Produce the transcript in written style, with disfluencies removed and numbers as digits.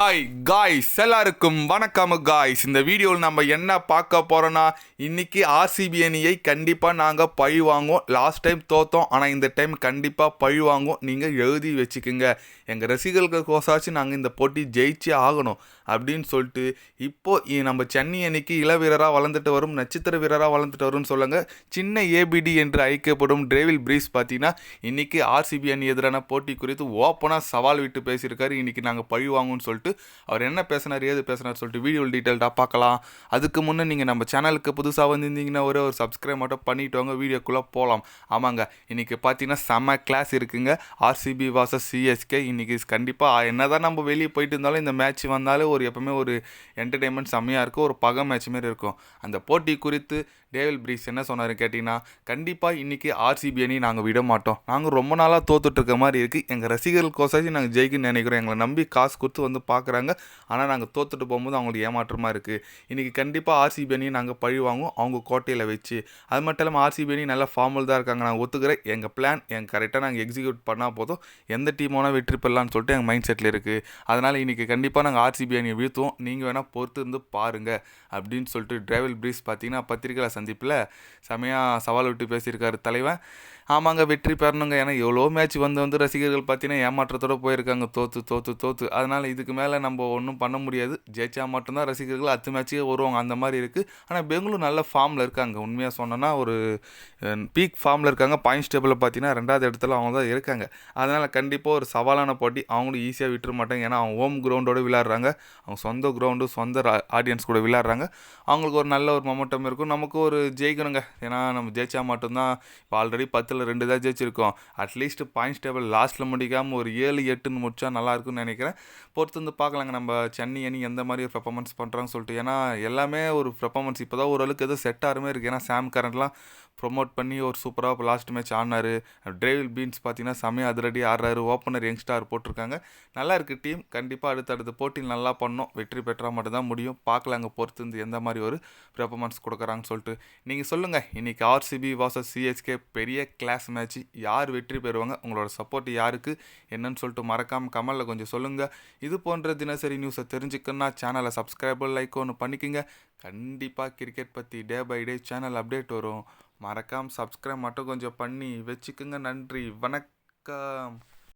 Hi guys, எல்லாருக்கும் வணக்கம் guys. இந்த வீடியோவில் நம்ம என்ன பார்க்க போகிறோன்னா, இன்றைக்கி ஆர்சிபி அணியை கண்டிப்பாக நாங்கள் பழி வாங்குவோம். லாஸ்ட் டைம் தோற்றோம், ஆனால் இந்த டைம் கண்டிப்பாக பழி வாங்குவோம். நீங்கள் எழுதி வச்சுக்கோங்க. எங்கள் ரசிகர்களுக்கோசாச்சும் நாங்கள் இந்த போட்டி ஜெயிச்சே ஆகணும் அப்படின்னு சொல்லிட்டு இப்போது நம்ம சென்னை அணிக்கு இள வீரராக வளர்ந்துட்டு வரும், நட்சத்திர வீரராக வளர்ந்துட்டு வரும்னு சொல்லுங்க. சின்ன ஏபிடி என்று அழைக்கப்படும் டேவில் பிரீஸ் பார்த்தீங்கன்னா இன்றைக்கி ஆர்சிபி அணி எதிரான போட்டி குறித்து ஓப்பனாக சவால் விட்டு பேசியிருக்காரு. இன்றைக்கி நாங்கள் பழி வாங்குவோம்னு சொல்லிட்டு அவர் என்ன பேசினார், ஏது பேசினார் சொல்லிட்டு வீடியோ டீட்டெயில்டாக பார்க்கலாம். அதுக்கு முன்னே நீங்கள் நம்ம சேனலுக்கு புதுசாக வந்திருந்தீங்கன்னா ஒரு சப்ஸ்கிரைப் மட்டும் பண்ணிட்டு வாங்க, வீடியோக்குள்ளே போகலாம். ஆமாங்க, இன்றைக்கி பார்த்தீங்கன்னா செம்ம கிளாஸ் இருக்குங்க. RCB versus CSK. இன்றைக்கி கண்டிப்பாக என்ன தான் நம்ம வெளியே போயிட்டு இருந்தாலும் இந்த மேட்ச் வந்தாலே எப்பவுமே ஒரு என்டர்டெயின்மெண்ட் செம்மையாக இருக்கும், ஒரு பகை மேட்ச் மாரி இருக்கும். அந்த போட்டி குறித்து டேவில் பிரீஸ் என்ன சொன்னார் கேட்டிங்கன்னா, கண்டிப்பாக இன்றைக்கி ஆர்சிபி அணி நாங்கள் விட மாட்டோம். நாங்கள் ரொம்ப நாளாக தோத்துட்ருக்க மாதிரி இருக்குது. எங்கள் ரசிகர்களுக்கோசாச்சும் நாங்கள் ஜெயிக்குன்னு நினைக்கிறோம். எங்களை நம்பி காசு கொடுத்து வந்து பார்க்குறாங்க, ஆனால் நாங்கள் தோத்துட்டு போகும்போது அவங்களுக்கு ஏமாற்றமாக இருக்குது. இன்றைக்கி கண்டிப்பாக ஆர்சிபி அணியை நாங்கள் பழி வாங்குவோம் அவங்க கோட்டையில் வச்சு. அது மட்டும் இல்லாமல் ஆர்சிபி அணி நல்ல ஃபார்மில் தான் இருக்காங்க. நாங்கள் ஒத்துக்கிறேன். எங்கள் பிளான் கரெக்டாக நாங்கள் எக்ஸிக்யூட் பண்ணால் போதும், எந்த டீமோனா வெற்றி பெறலான்னு சொல்லிட்டு எங்கள் மைண்ட் செட்டில் இருக்குது. அதனால் இன்றைக்கி கண்டிப்பாக நாங்கள் ஆர்சிபி அணியை வீழ்த்துவோம். நீங்கள் வேணால் பொறுத்து இருந்து பாருங்கள் அப்படின்னு சொல்லிட்டு டேவில் பிரீஸ் பார்த்தீங்கன்னா பத்திரிகையில் சந்திப்பில் செமையாக சவால் விட்டு பேசியிருக்காரு தலைவன். ஆமாங்க, வெற்றி பெறணுங்க. ஏன்னா எவ்வளோ மேட்ச் வந்து ரசிகர்கள் பார்த்தீங்கன்னா ஏமாற்றத்தோடு போயிருக்காங்க, தோற்று. அதனால் இதுக்கு மேலே நம்ம ஒன்றும் பண்ண முடியாது. ஜெயிச்சா மட்டும்தான் ரசிகர்கள் அடுத்த மேட்ச்சுக்கே வருவாங்க, அந்த மாதிரி இருக்குது. ஆனால் பெங்களூர் நல்ல ஃபார்மில் இருக்காங்க. உண்மையாக சொன்னோன்னா ஒரு பீக் ஃபார்மில் இருக்காங்க. பாயிண்ட்ஸ் டேபிளில் பார்த்தீங்கன்னா 2வது இடத்துல அவங்க தான் இருக்காங்க. அதனால் கண்டிப்பாக ஒரு சவாலான போட்டி. அவங்களும் ஈஸியாக விட்டுற மாட்டாங்க. ஏன்னா அவங்க ஹோம் கிரவுண்டோடு விளையாடுறாங்க, அவங்க சொந்த கிரவுண்டு, சொந்த ஆடியன்ஸ் கூட விளையாடுறாங்க. அவங்களுக்கு ஒரு நல்ல ஒரு மொமெண்டம் இருக்கும். நமக்கு ஒரு ஜெயிக்கணுங்க. ஏன்னா நம்ம ஜெயிச்சா மட்டும்தான். இப்போ ஆல்ரெடி 10ல் 2 தான் ஜெயிச்சிருக்கோம். அட்லீஸ்ட் பாயிண்ட்ஸ் டேபிள் லாஸ்ட்டில் முடிக்காமல் ஒரு 7-8ன்னு முடிச்சா நல்லாயிருக்குன்னு நினைக்கிறேன். பொறுத்து வந்து பார்க்கலாங்க நம்ம சென்னை அணி எந்த மாதிரி ஒரு பெர்ஃபார்மன்ஸ் பண்ணுறாங்கன்னு சொல்லிட்டு. ஏன்னா எல்லாமே ஒரு பெர்ஃபார்மன்ஸ் இப்போ தான் ஓரளவுக்கு எதுவும் செட் ஆகிற மாதிரி இருக்குது. ஏன்னா சாம் கரண்ட்லாம் ப்ரொமோட் பண்ணி ஒரு சூப்பராக இப்போ லாஸ்ட் மேட்ச் ஆடினார். டேவில் பீன்ஸ் பார்த்தீங்கன்னா செமையாக அதிரடி ஆடுறாரு. ஓப்பனர் யங்ஸ்டார் போட்டிருக்காங்க. நல்லா இருக்குது டீம். கண்டிப்பாக அடுத்தடுத்த போட்டியில் நல்லா பண்ணோம். வெற்றி பெற்றால் மட்டும்தான் முடியும். பார்க்கலாங்க பொறுத்து இருந்து எந்த மாதிரி ஒரு பெர்ஃபார்மன்ஸ் கொடுக்குறாங்கன்னு சொல்லிட்டு. நீங்கள் சொல்லுங்கள், இன்றைக்கி ஆர்சிபி வாசஸ் சிஎஸ்கே பெரிய கிளாஸ் மேட்ச். யார் வெற்றி பெறுவாங்க? உங்களோட சப்போர்ட் யாருக்கு என்னன்னு சொல்லிட்டு மறக்காமல் கமெண்டில் கொஞ்சம் சொல்லுங்கள். இது போன்ற தினசரி நியூஸை தெரிஞ்சுக்கணுன்னா சேனலை சப்ஸ்கிரைப் லைக் ஒன்று பண்ணிக்கோங்க. கண்டிப்பாக கிரிக்கெட் பற்றி day by day channel update வரும். மறக்காமல் சப்ஸ்கிரைப் மட்டும் கொஞ்சம் பண்ணி வச்சுக்கோங்க. நன்றி, வணக்கம்.